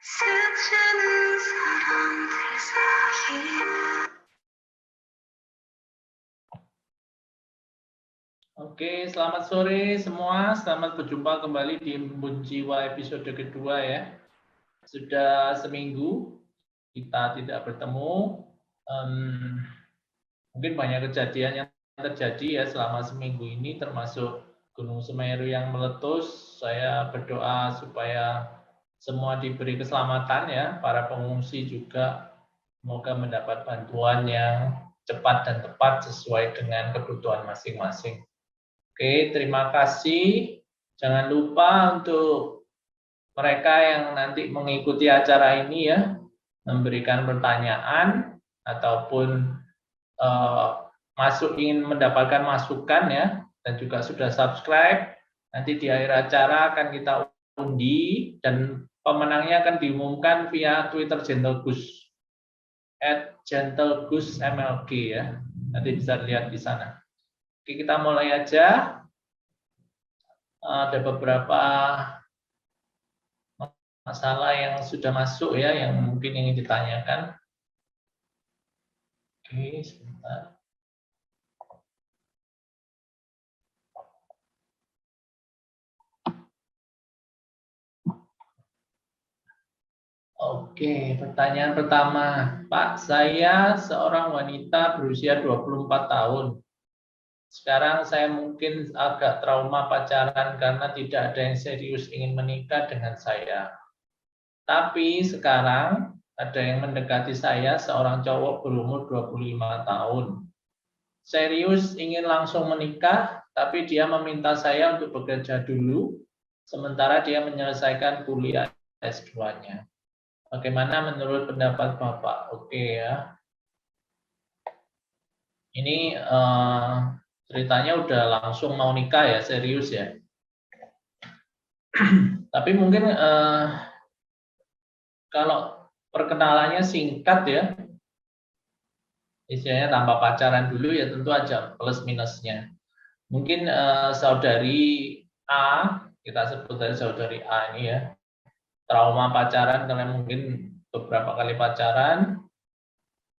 Oke, selamat sore semua. Selamat berjumpa kembali di Embun Jiwa episode kedua ya. Sudah seminggu kita tidak bertemu. Mungkin banyak kejadian yang terjadi ya selama seminggu ini, termasuk Gunung Semeru yang meletus. Saya berdoa supaya semua diberi keselamatan ya. Para pengungsi juga semoga mendapat bantuan yang cepat dan tepat sesuai dengan kebutuhan masing-masing. Oke, terima kasih. Jangan lupa untuk mereka yang nanti mengikuti acara ini ya, memberikan pertanyaan ataupun ingin mendapatkan masukan ya, dan juga sudah subscribe. Nanti di akhir acara akan kita undi dan pemenangnya akan diumumkan via Twitter Gentlegoose @gentlegoosemlg ya. Nanti bisa lihat di sana. Oke, kita mulai aja. Ada beberapa masalah yang sudah masuk ya, yang mungkin ingin ditanyakan. Oke, sebentar. Oke, pertanyaan pertama. Pak, saya seorang wanita berusia 24 tahun. Sekarang saya mungkin agak trauma pacaran karena tidak ada yang serius ingin menikah dengan saya. Tapi sekarang ada yang mendekati saya, seorang cowok berumur 25 tahun. Serius ingin langsung menikah, tapi dia meminta saya untuk bekerja dulu, sementara dia menyelesaikan kuliah S2-nya. Bagaimana menurut pendapat Bapak? Oke ya. Ini ceritanya udah langsung mau nikah ya, serius ya. Tapi mungkin kalau perkenalannya singkat ya, istilahnya tanpa pacaran dulu ya, tentu aja plus minusnya. Mungkin saudari A, kita sebut dari saudari A ini ya, trauma pacaran karena mungkin beberapa kali pacaran,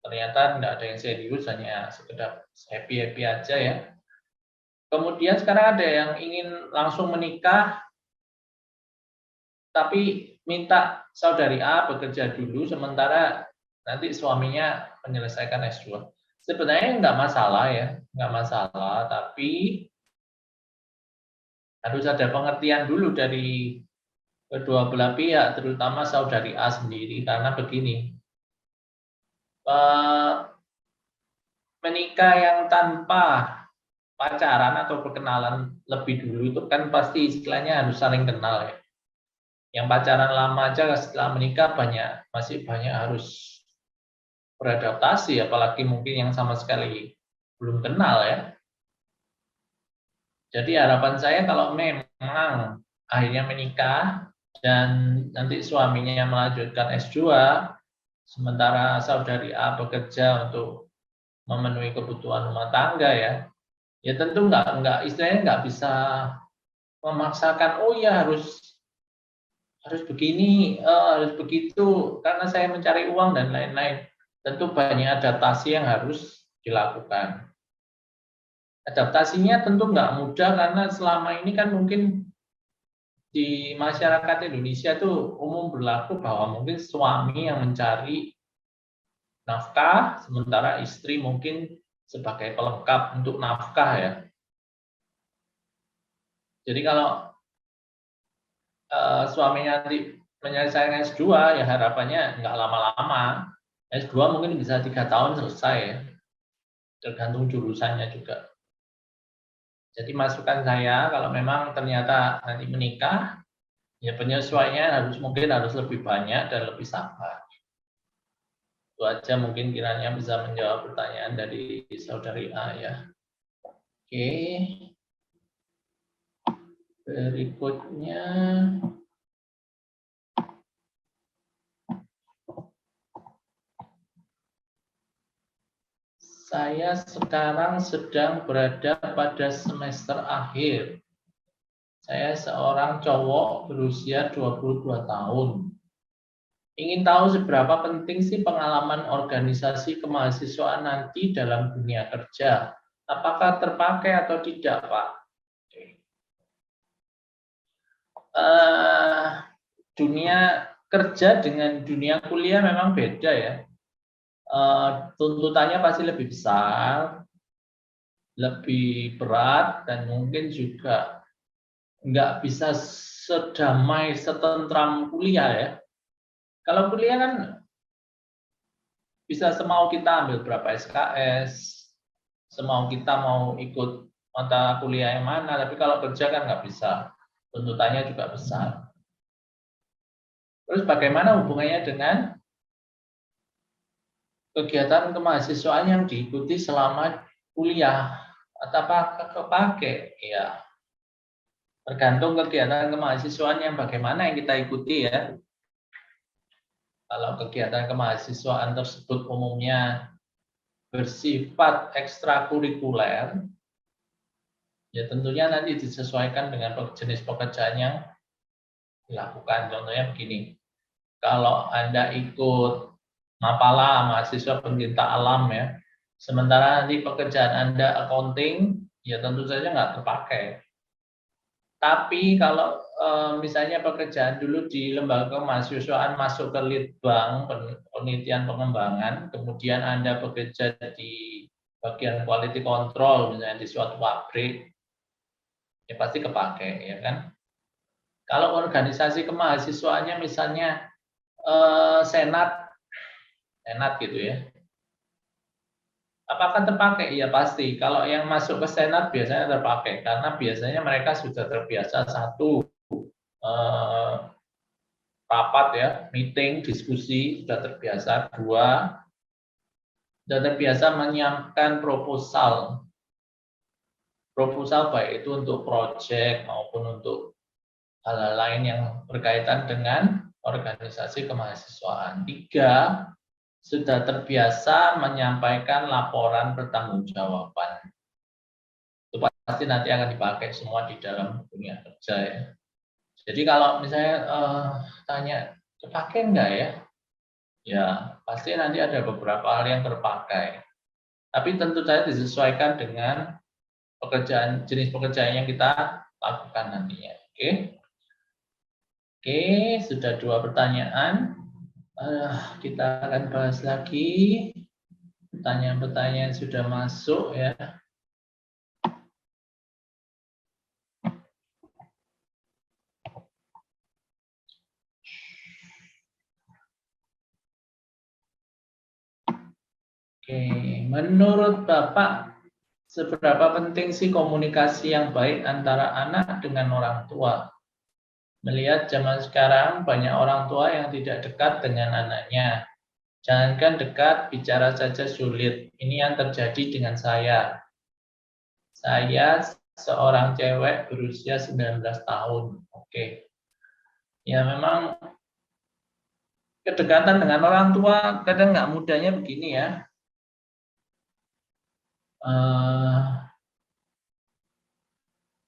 ternyata tidak ada yang serius, hanya sekedar happy-happy aja ya. Kemudian sekarang ada yang ingin langsung menikah, tapi minta saudari A bekerja dulu, sementara nanti suaminya menyelesaikan S2. Sebenarnya nggak masalah ya, nggak masalah, tapi harus ada pengertian dulu dari kedua belah pihak, terutama saudari A sendiri, karena begini, menikah yang tanpa pacaran atau perkenalan lebih dulu itu kan pasti istilahnya harus saling kenal ya. Yang pacaran lama aja setelah menikah masih banyak harus beradaptasi, apalagi mungkin yang sama sekali belum kenal ya. Jadi harapan saya kalau memang akhirnya menikah dan nanti suaminya melanjutkan S2, sementara saudari A bekerja untuk memenuhi kebutuhan rumah tangga ya tentu istilahnya nggak bisa memaksakan, oh ya harus begini, harus begitu, karena saya mencari uang dan lain-lain. Tentu banyak adaptasi yang harus dilakukan. Adaptasinya tentu nggak mudah karena selama ini kan mungkin di masyarakat Indonesia tuh umum berlaku bahwa mungkin suami yang mencari nafkah, sementara istri mungkin sebagai pelengkap untuk nafkah ya. Jadi kalau suaminya nanti menyelesaikan S2 ya harapannya nggak lama-lama. S2 mungkin bisa 3 tahun selesai ya. Tergantung jurusannya juga. Jadi masukan saya kalau memang ternyata nanti menikah, ya penyesuaiannya mungkin harus lebih banyak dan lebih sabar. Itu aja mungkin kiranya bisa menjawab pertanyaan dari saudari A ya. Oke. Berikutnya. Saya sekarang sedang berada pada semester akhir. Saya seorang cowok berusia 22 tahun. Ingin tahu seberapa penting sih pengalaman organisasi kemahasiswaan nanti dalam dunia kerja? Apakah terpakai atau tidak, Pak? Dunia kerja dengan dunia kuliah memang beda ya. Tuntutannya pasti lebih besar, lebih berat, dan mungkin juga nggak bisa sedamai, setentram kuliah ya. Kalau kuliah kan bisa semau kita ambil berapa SKS, semau kita mau ikut mata kuliah yang mana, tapi kalau kerja kan nggak bisa, tuntutannya juga besar. Terus bagaimana hubungannya dengan kegiatan kemahasiswaan yang diikuti selama kuliah? Apakah kepake? Ya, tergantung kegiatan kemahasiswaan yang bagaimana yang kita ikuti ya. Kalau kegiatan kemahasiswaan tersebut umumnya bersifat ekstrakurikuler, ya tentunya nanti disesuaikan dengan jenis pekerjaan yang dilakukan. Contohnya begini, kalau Anda ikut Mapala, mahasiswa pencinta alam ya, sementara nanti pekerjaan Anda accounting, ya tentu saja nggak terpakai. Tapi kalau misalnya pekerjaan dulu di lembaga kemahasiswaan masuk ke Litbang, penelitian pengembangan, kemudian Anda bekerja di bagian quality control, misalnya di suatu pabrik, ya pasti kepake, ya kan? Kalau organisasi kemahasiswaannya misalnya senat gitu ya, apakah terpakai? Iya pasti. Kalau yang masuk ke senat biasanya terpakai, karena biasanya mereka sudah terbiasa satu, rapat ya, meeting, diskusi, sudah terbiasa. Dua, sudah terbiasa menyiapkan proposal. Proposal baik itu untuk proyek maupun untuk hal-hal lain yang berkaitan dengan organisasi kemahasiswaan. Tiga, sudah terbiasa menyampaikan laporan pertanggungjawaban. Itu pasti nanti akan dipakai semua di dalam dunia kerja ya. Jadi kalau misalnya tanya terpakai enggak ya? Ya, pasti nanti ada beberapa hal yang terpakai. Tapi tentu saja disesuaikan dengan pekerjaan, jenis pekerjaan yang kita lakukan nantinya. Oke. Oke, sudah dua pertanyaan. Kita akan bahas lagi. Pertanyaan-pertanyaan sudah masuk ya. Oke, menurut Bapak, seberapa penting sih komunikasi yang baik antara anak dengan orang tua? Melihat zaman sekarang banyak orang tua yang tidak dekat dengan anaknya. Jangankan dekat, bicara saja sulit. Ini yang terjadi dengan saya. Saya seorang cewek berusia 19 tahun. Oke. Ya memang kedekatan dengan orang tua kadang nggak mudahnya begini ya.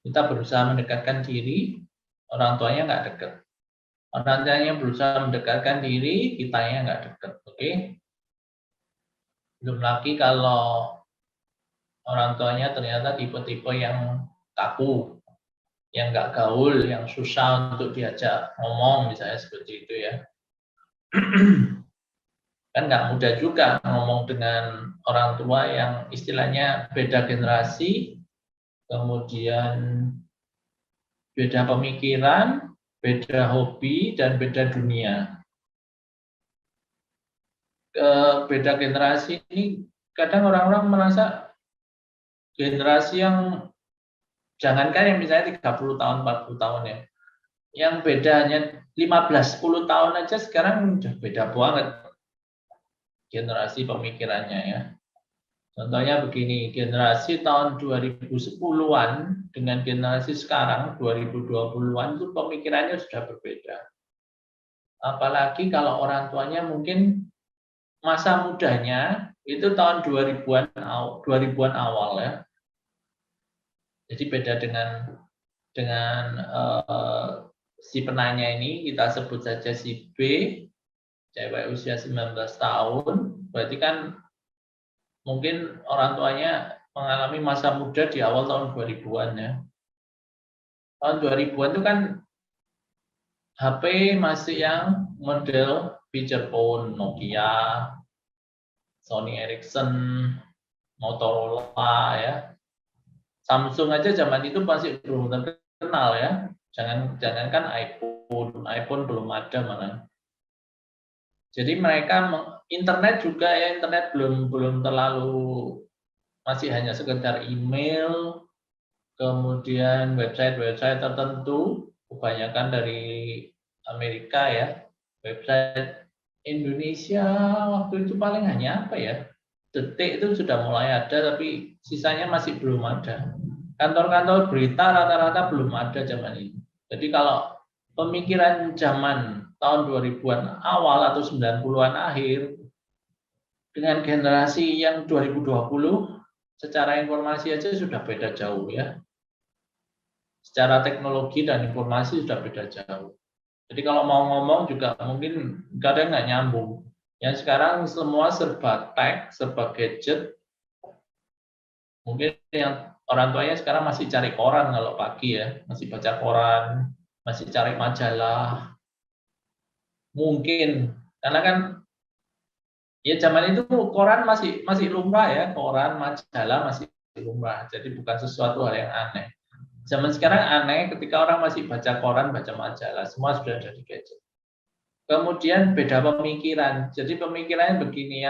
Kita berusaha mendekatkan diri, orang tuanya nggak dekat. Orang tuanya berusaha mendekatkan diri, kitanya nggak dekat. Oke. Belum lagi kalau orang tuanya ternyata tipe-tipe yang kaku, yang nggak gaul, yang susah untuk diajak ngomong, misalnya seperti itu ya. Kan nggak mudah juga ngomong dengan orang tua yang istilahnya beda generasi, kemudian beda pemikiran, beda hobi, dan beda dunia. Beda generasi ini kadang orang-orang merasa generasi yang jangankan yang misalnya 30 tahun, 40 tahun ya, yang bedanya 15-10 tahun aja sekarang udah beda banget generasi pemikirannya ya. Contohnya begini, generasi tahun 2010-an dengan generasi sekarang 2020-an itu pemikirannya sudah berbeda. Apalagi kalau orang tuanya mungkin masa mudanya itu tahun 2000-an awal ya. Jadi beda dengan si penanya ini, kita sebut saja si B. cewek usia 19 tahun, berarti kan mungkin orang tuanya mengalami masa muda di awal tahun 2000-an ya. Tahun 2000-an itu kan HP masih yang model feature phone, Nokia, Sony Ericsson, Motorola ya. Samsung aja zaman itu masih belum terkenal ya. Jangankan iPhone belum ada malah. Jadi mereka internet juga ya, internet belum terlalu, masih hanya sekedar email, kemudian website tertentu, kebanyakan dari Amerika ya. Website Indonesia waktu itu paling hanya apa ya? Detik itu sudah mulai ada, tapi sisanya masih belum ada. Kantor-kantor berita rata-rata belum ada zaman ini. Jadi kalau pemikiran zaman tahun 2000-an awal atau 90-an akhir dengan generasi yang 2020 secara informasi aja sudah beda jauh ya. Secara teknologi dan informasi sudah beda jauh. Jadi kalau mau ngomong juga mungkin kadang nggak nyambung. Yang sekarang semua serba tech, serba gadget. Mungkin yang orang tuanya sekarang masih cari koran kalau pagi ya, masih baca koran, masih cari majalah. Mungkin karena kan ya zaman itu koran masih lumrah ya, koran, majalah masih lumrah. Jadi bukan sesuatu hal yang aneh. Zaman sekarang aneh ketika orang masih baca koran, baca majalah, semua sudah ada di gadget. Kemudian beda pemikiran. Jadi pemikirannya begini,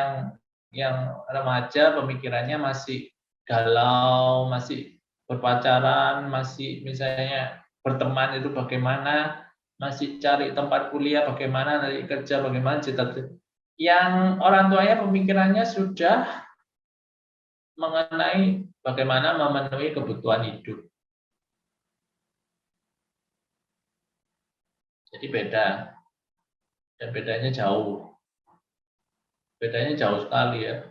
yang remaja pemikirannya masih galau, masih berpacaran, masih misalnya berteman itu bagaimana, masih cari tempat kuliah bagaimana, cari kerja bagaimana, cita-cita. Yang orang tuanya pemikirannya sudah mengenai bagaimana memenuhi kebutuhan hidup. Jadi beda, dan bedanya jauh sekali ya.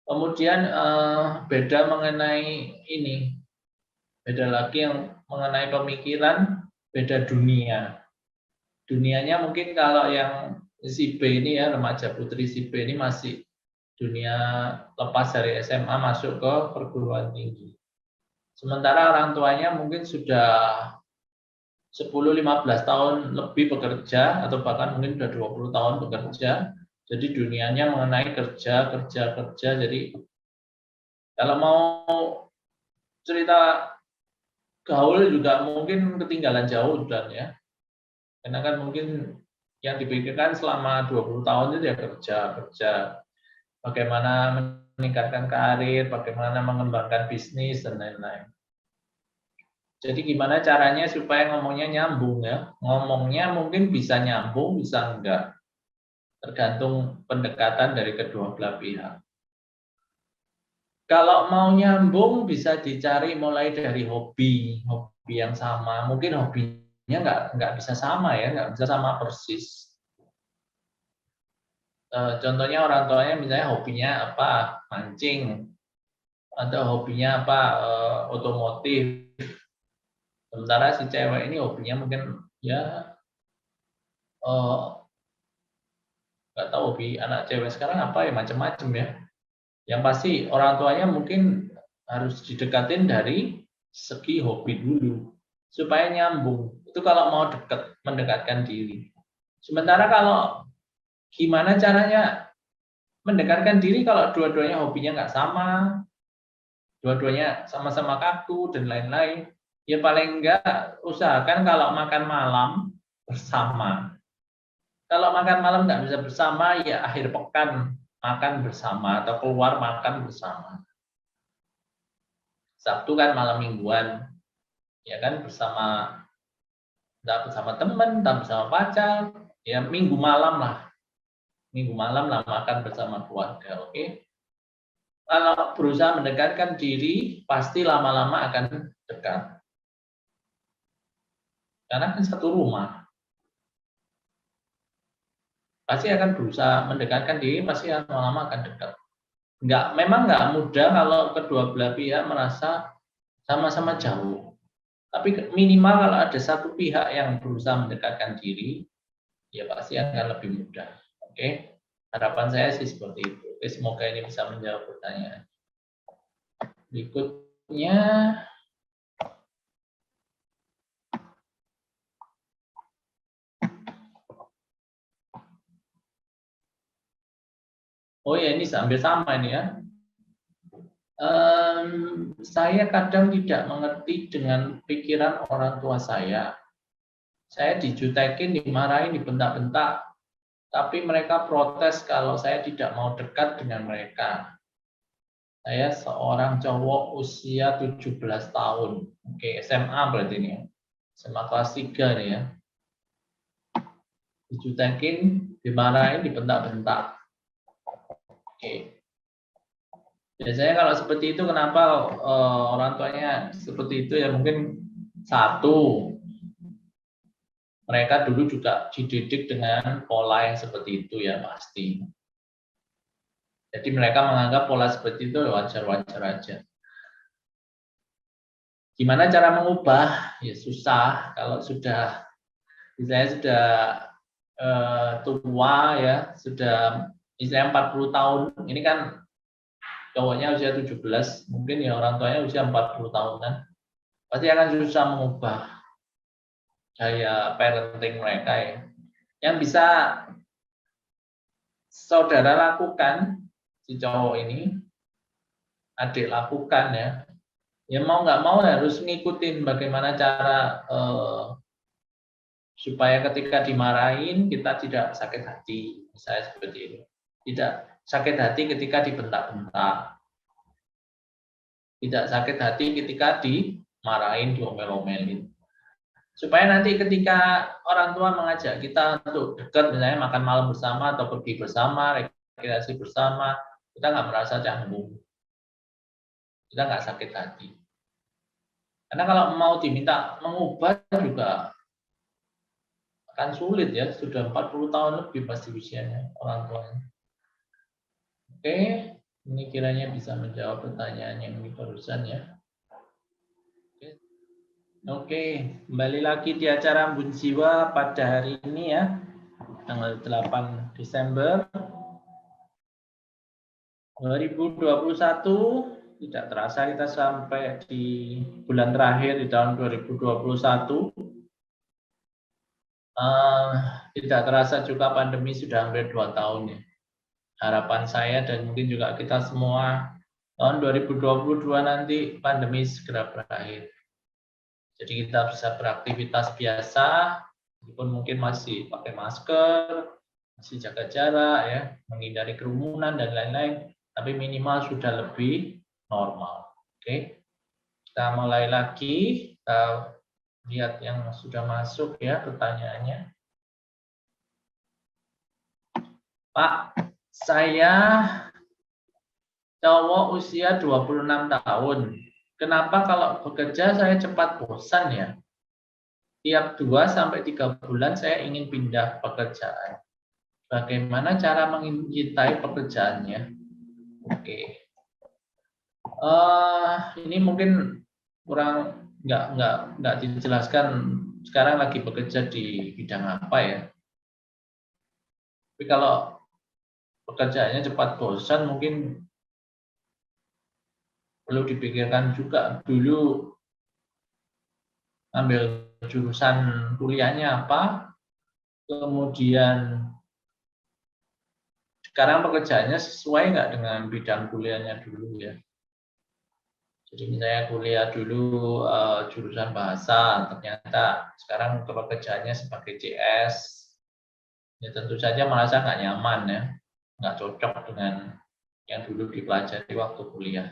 Kemudian beda mengenai ini, beda lagi yang mengenai pemikiran, beda dunia. Dunianya mungkin kalau yang si B ini ya, remaja putri si B ini masih dunia lepas dari SMA masuk ke perguruan tinggi. Sementara orang tuanya mungkin sudah 10-15 tahun lebih bekerja, atau bahkan mungkin sudah 20 tahun bekerja. Jadi dunianya mengenai kerja. Jadi kalau mau cerita gaul juga mungkin ketinggalan jauh dan ya. Karena kan mungkin yang dipikirkan selama 20 tahun itu ya kerja. Bagaimana meningkatkan karir, bagaimana mengembangkan bisnis dan lain-lain. Jadi gimana caranya supaya ngomongnya nyambung ya? Ngomongnya mungkin bisa nyambung, bisa enggak. Tergantung pendekatan dari kedua belah pihak. Kalau mau nyambung bisa dicari mulai dari hobi yang sama. Mungkin hobinya nggak bisa sama ya, nggak bisa sama persis. Contohnya orang tuanya misalnya hobinya apa, mancing, atau hobinya apa, otomotif. Sementara si cewek ini hobinya mungkin ya nggak tahu hobi anak cewek sekarang apa ya, macam-macam ya. Yang pasti orang tuanya mungkin harus didekatin dari segi hobi dulu supaya nyambung. Itu kalau mau mendekatkan diri. Sementara kalau gimana caranya mendekatkan diri kalau dua-duanya hobinya nggak sama, dua-duanya sama-sama kaku dan lain-lain, ya paling enggak usahakan kalau makan malam bersama. Kalau makan malam nggak bisa bersama, ya akhir pekan makan bersama atau keluar makan bersama. Sabtu kan malam mingguan, ya kan bersama, entah bersama teman, entah bersama pacar, ya minggu malam lah makan bersama keluarga, oke? Kalau berusaha mendekatkan diri, pasti lama-lama akan dekat. Karena kan satu rumah. Pasti akan berusaha mendekatkan diri, pasti lama-lama akan dekat. Memang nggak mudah kalau kedua belah pihak merasa sama-sama jauh. Tapi minimal kalau ada satu pihak yang berusaha mendekatkan diri, ya pasti akan lebih mudah. Oke, harapan saya sih seperti itu. Oke, semoga ini bisa menjawab pertanyaan. Berikutnya, oh ya ini hampir sama ini ya. Saya kadang tidak mengerti dengan pikiran orang tua saya. Saya dijutekin, dimarahin, dibentak-bentak, tapi mereka protes kalau saya tidak mau dekat dengan mereka. Saya seorang cowok usia 17 tahun. Oke, SMA berarti ini ya. SMA kelas 3 nih ya. Dijutekin, dimarahin, dibentak-bentak. Oke. Biasanya kalau seperti itu kenapa orang tuanya seperti itu ya mungkin satu, mereka dulu juga dididik dengan pola yang seperti itu ya pasti. Jadi mereka menganggap pola seperti itu wajar-wajar aja. Gimana cara mengubah? Ya susah kalau sudah misalnya sudah tua ya, sudah misalnya 40 tahun. Ini kan cowoknya usia 17, mungkin ya orang tuanya usia 40 tahunan. Pasti akan susah mengubah gaya parenting mereka ya. Yang bisa saudara lakukan, si cowok ini, adik lakukan ya. Ya mau nggak mau harus ngikutin bagaimana cara supaya ketika dimarahin kita tidak sakit hati, misalnya seperti itu. Tidak sakit hati ketika dibentak-bentak. Tidak sakit hati ketika dimarahin, diomel-omelin. Supaya nanti ketika orang tua mengajak kita untuk dekat, misalnya makan malam bersama atau pergi bersama, rekreasi bersama, kita nggak merasa canggung, kita nggak sakit hati. Karena kalau mau diminta mengubah juga akan sulit ya, sudah 40 tahun lebih pasti usianya orang tuanya. Oke, ini kiranya bisa menjawab pertanyaan yang ini barusan ya. Oke, kembali lagi di acara Embun Jiwa pada hari ini ya, tanggal 8 Desember 2021. Tidak terasa kita sampai di bulan terakhir di tahun 2021. Tidak terasa juga pandemi sudah hampir 2 tahun ya. Harapan saya dan mungkin juga kita semua tahun 2022 nanti pandemi segera berakhir. Jadi kita bisa beraktivitas biasa, meskipun mungkin masih pakai masker, masih jaga jarak ya, menghindari kerumunan dan lain-lain, tapi minimal sudah lebih normal. Oke, kita mulai lagi. Kita lihat yang sudah masuk ya pertanyaannya. Pak, saya cowok usia 26 tahun. Kenapa kalau bekerja saya cepat bosan ya? Tiap 2-3 bulan saya ingin pindah pekerjaan. Bagaimana cara mencintai pekerjaannya? Oke. Ini mungkin kurang nggak dijelaskan sekarang lagi bekerja di bidang apa ya. Tapi kalau pekerjaannya cepat bosan mungkin perlu dipikirkan juga dulu ambil jurusan kuliahnya apa, kemudian sekarang pekerjaannya sesuai nggak dengan bidang kuliahnya dulu ya. Jadi misalnya kuliah dulu jurusan bahasa, ternyata sekarang pekerjaannya sebagai CS, ya tentu saja merasa nggak nyaman ya, nggak cocok dengan yang dulu dipelajari waktu kuliah.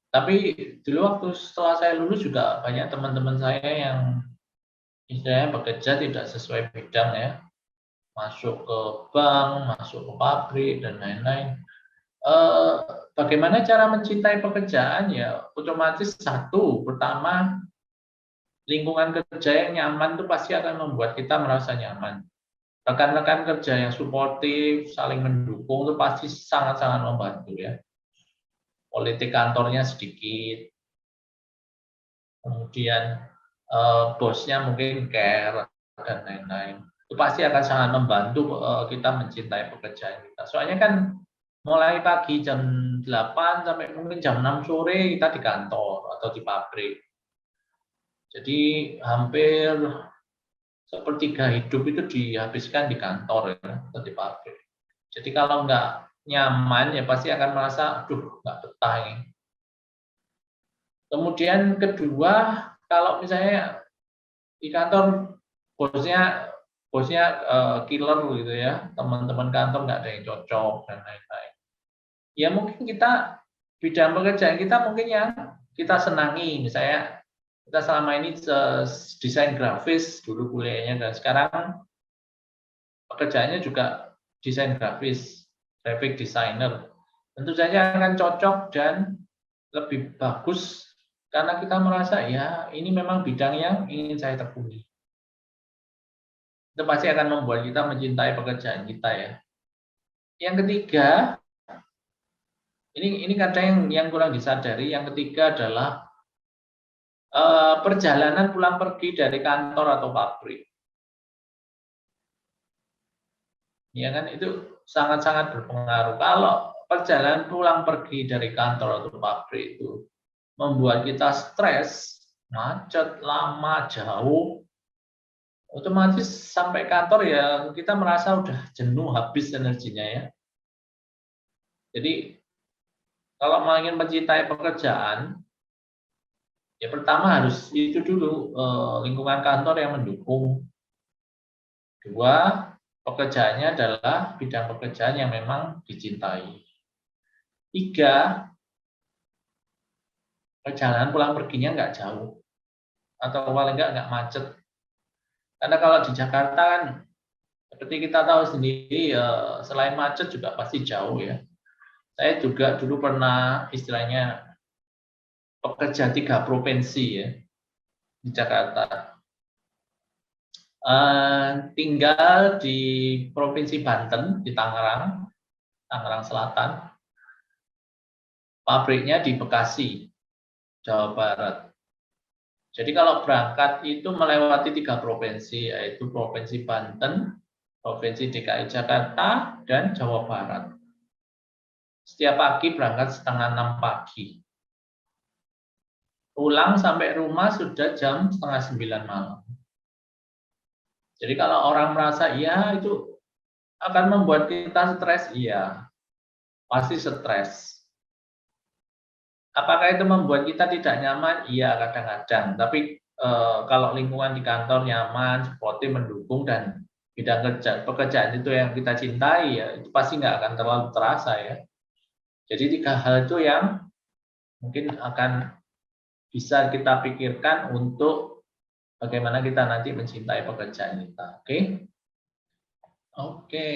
Tapi dulu waktu setelah saya lulus juga banyak teman-teman saya yang istilahnya bekerja tidak sesuai bidang ya, masuk ke bank, masuk ke pabrik dan lain-lain. Bagaimana cara mencintai pekerjaan ya? Otomatis satu, pertama lingkungan kerja yang nyaman itu pasti akan membuat kita merasa nyaman. Rekan-rekan kerja yang suportif, saling mendukung itu pasti sangat-sangat membantu ya. Politik kantornya sedikit, kemudian bosnya mungkin care dan lain-lain. pasti akan sangat membantu kita mencintai pekerjaan kita. Soalnya kan mulai pagi jam 8 sampai mungkin jam 6 sore kita di kantor atau di pabrik. Jadi hampir sepertiga hidup itu dihabiskan di kantor ya, atau di pabrik. Jadi kalau nggak nyaman ya pasti akan merasa, aduh nggak betah ini. Kemudian kedua, kalau misalnya di kantor bosnya killer gitu ya, teman-teman kantor nggak ada yang cocok dan lain-lain. Ya mungkin kita bidang pekerjaan kita mungkin yang kita senangi, misalnya kita selama ini desain grafis dulu kuliahnya dan sekarang pekerjaannya juga desain grafis, graphic designer. Tentu saja akan cocok dan lebih bagus karena kita merasa ya ini memang bidang yang ingin saya tekuni. Itu pasti akan membuat kita mencintai pekerjaan kita ya. Yang ketiga, ini kadang yang kurang disadari. Yang ketiga adalah perjalanan pulang pergi dari kantor atau pabrik. Ya kan itu sangat-sangat berpengaruh. Kalau perjalanan pulang pergi dari kantor atau pabrik itu membuat kita stres, macet, lama, jauh, otomatis sampai kantor ya kita merasa udah jenuh, habis energinya ya. Jadi kalau mau ingin mencintai pekerjaan, ya pertama harus itu dulu lingkungan kantor yang mendukung. Dua, pekerjaannya adalah bidang pekerjaan yang memang dicintai. Tiga, perjalanan pulang perginya nggak jauh atau paling nggak macet. Karena kalau di Jakarta kan seperti kita tahu sendiri selain macet juga pasti jauh ya. Saya juga dulu pernah istilahnya pekerja 3 provinsi ya di Jakarta. Tinggal di Provinsi Banten di Tangerang Selatan. Pabriknya di Bekasi, Jawa Barat. Jadi kalau berangkat itu melewati 3 provinsi, yaitu Provinsi Banten, Provinsi DKI Jakarta, dan Jawa Barat. Setiap pagi berangkat setengah 6 pagi. Pulang sampai rumah sudah jam setengah 9 malam. Jadi kalau orang merasa, iya itu akan membuat kita stres, iya. Pasti stres. Apakah itu membuat kita tidak nyaman? Iya, kadang-kadang. Tapi kalau lingkungan di kantor nyaman, sportif, mendukung, dan bidang pekerjaan itu yang kita cintai, ya itu pasti nggak akan terlalu terasa ya. Jadi 3 hal itu yang mungkin akan bisa kita pikirkan untuk bagaimana kita nanti mencintai pekerjaan kita. Oke? Oke,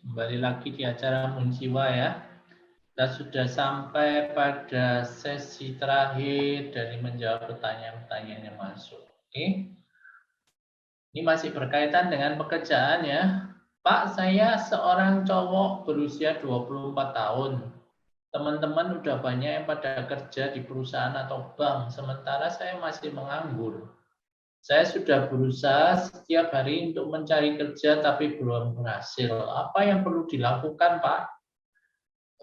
kembali lagi di acara Munjiwa ya. Kita sudah sampai pada sesi terakhir dari menjawab pertanyaan-pertanyaan yang masuk. Oke. Ini masih berkaitan dengan pekerjaan ya. Pak, saya seorang cowok berusia 24 tahun. Teman-teman udah banyak yang pada kerja di perusahaan atau bank, sementara saya masih menganggur. Saya sudah berusaha setiap hari untuk mencari kerja tapi belum berhasil. Apa yang perlu dilakukan, Pak?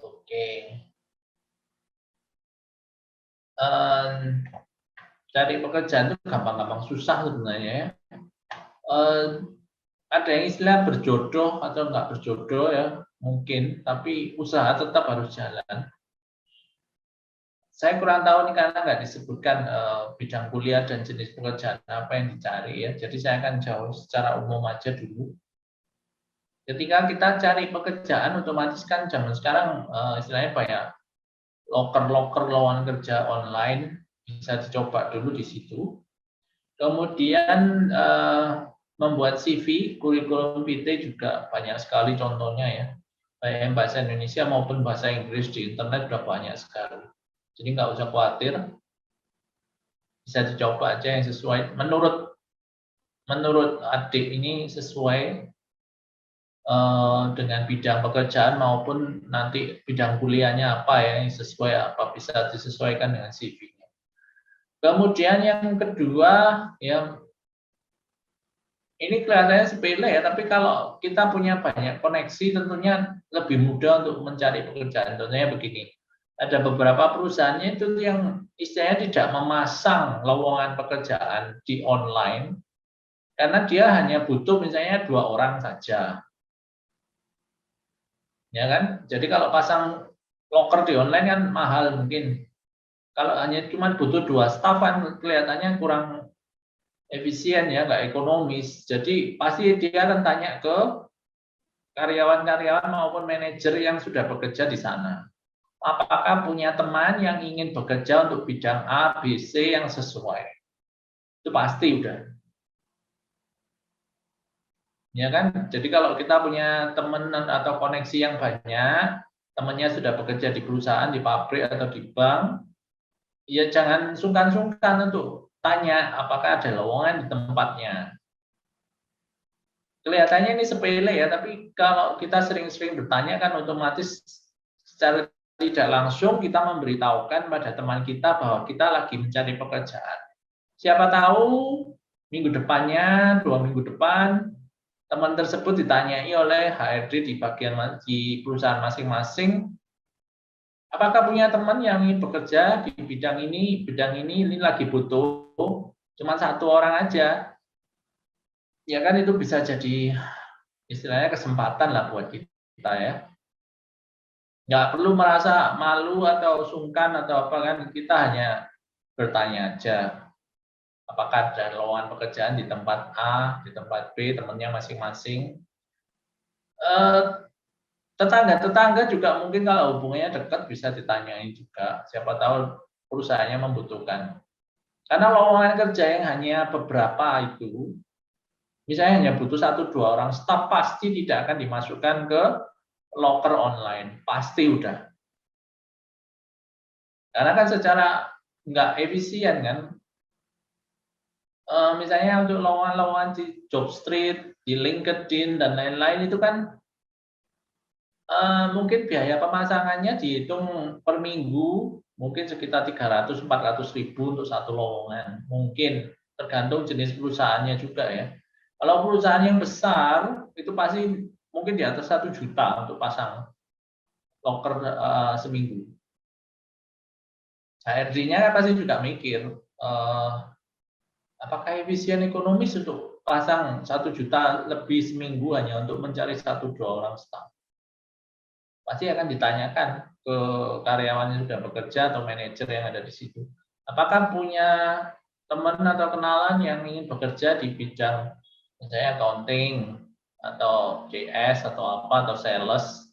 Oke. Cari pekerjaan itu gampang-gampang susah sebenarnya ya. Ada yang istilah berjodoh atau nggak berjodoh ya mungkin, tapi usaha tetap harus jalan. Saya kurang tahu nih karena nggak disebutkan bidang kuliah dan jenis pekerjaan apa yang dicari ya. Jadi saya akan jawab secara umum aja dulu. Ketika kita cari pekerjaan, otomatis kan zaman sekarang istilahnya banyak loker-loker lowongan kerja online, bisa dicoba dulu di situ. Kemudian membuat CV, kurikulum PT juga banyak sekali contohnya ya. Baik yang bahasa Indonesia maupun bahasa Inggris di internet sudah banyak sekali. Jadi nggak usah khawatir, bisa dicoba aja yang sesuai. Menurut adik ini sesuai dengan bidang pekerjaan maupun nanti bidang kuliahnya apa ya yang sesuai apa bisa disesuaikan dengan CV-nya. Kemudian yang kedua ya Ini kelihatannya sepele ya, tapi kalau kita punya banyak koneksi tentunya lebih mudah untuk mencari pekerjaan. Contohnya begini, ada beberapa perusahaannya itu yang istilahnya tidak memasang lowongan pekerjaan di online, karena dia hanya butuh misalnya 2 orang saja. Ya kan? Jadi kalau pasang loker di online kan mahal mungkin. Kalau hanya cuma butuh 2 staf kan kelihatannya kurang efisien ya, nggak ekonomis. Jadi pasti dia akan tanya ke karyawan-karyawan maupun manajer yang sudah bekerja di sana. Apakah punya teman yang ingin bekerja untuk bidang A, B, C yang sesuai? Itu pasti udah. Ya kan? Jadi kalau kita punya teman atau koneksi yang banyak, temannya sudah bekerja di perusahaan, di pabrik atau di bank, ya jangan sungkan-sungkan untuk tanya apakah ada lowongan di tempatnya. Kelihatannya ini sepele ya, tapi kalau kita sering-sering bertanya kan otomatis secara tidak langsung kita memberitahukan pada teman kita bahwa kita lagi mencari pekerjaan. Siapa tahu minggu depannya, 2 minggu depan, teman tersebut ditanyai oleh HRD di perusahaan masing-masing, apakah punya teman yang ingin bekerja di bidang ini lagi butuh, cuma 1 orang aja. Ya kan itu bisa jadi istilahnya kesempatan lah buat kita ya. Nggak perlu merasa malu atau sungkan atau apa kan, kita hanya bertanya aja. Apakah ada lowongan pekerjaan di tempat A, di tempat B, temannya masing-masing. Tetangga-tetangga juga mungkin kalau hubungannya dekat bisa ditanyain juga. Siapa tahu perusahaannya membutuhkan. Karena lowongan kerja yang hanya beberapa itu, misalnya hanya butuh 1-2 orang staf, pasti tidak akan dimasukkan ke loker online. Pasti udah. Karena kan secara nggak efisien kan. Misalnya untuk lowongan-lowongan di Jobstreet, di LinkedIn, dan lain-lain itu kan mungkin biaya pemasangannya dihitung per minggu, mungkin sekitar 300-400 ribu untuk satu lowongan. Mungkin, tergantung jenis perusahaannya juga ya. Kalau perusahaan yang besar, itu pasti mungkin di atas 1 juta untuk pasang loker seminggu. HRD-nya kan pasti juga mikir, apakah efisien ekonomis untuk pasang 1 juta lebih seminggu hanya untuk mencari 1-2 orang staf. Pasti akan ditanyakan ke karyawan yang sudah bekerja atau manajer yang ada di situ. Apakah punya teman atau kenalan yang ingin bekerja di bidang misalnya accounting atau CS atau apa atau sales?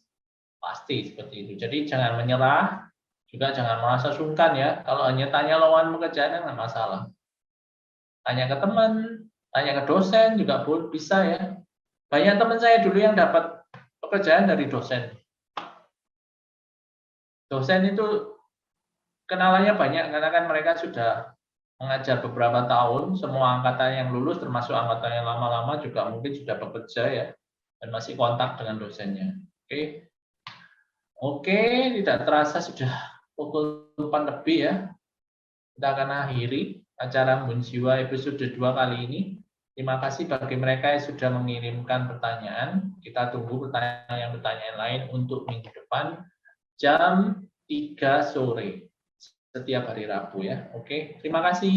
Pasti seperti itu. Jadi jangan menyerah, juga jangan merasa sungkan ya. Kalau hanya tanya lowongan pekerjaan nggak masalah. Tanya ke teman, tanya ke dosen juga bisa ya. Banyak teman saya dulu yang dapat pekerjaan dari dosen. Dosen itu kenalannya banyak karena kan mereka sudah mengajar beberapa tahun, semua angkatan yang lulus termasuk angkatan yang lama-lama juga mungkin sudah bekerja ya dan masih kontak dengan dosennya. Oke. Oke, tidak terasa sudah pukul 4 lebih ya. Kita akan akhiri acara Embun Jiwa episode 2 kali ini. Terima kasih bagi mereka yang sudah mengirimkan pertanyaan. Kita tunggu pertanyaan lain untuk minggu depan jam 3 sore setiap hari Rabu ya. Oke, terima kasih.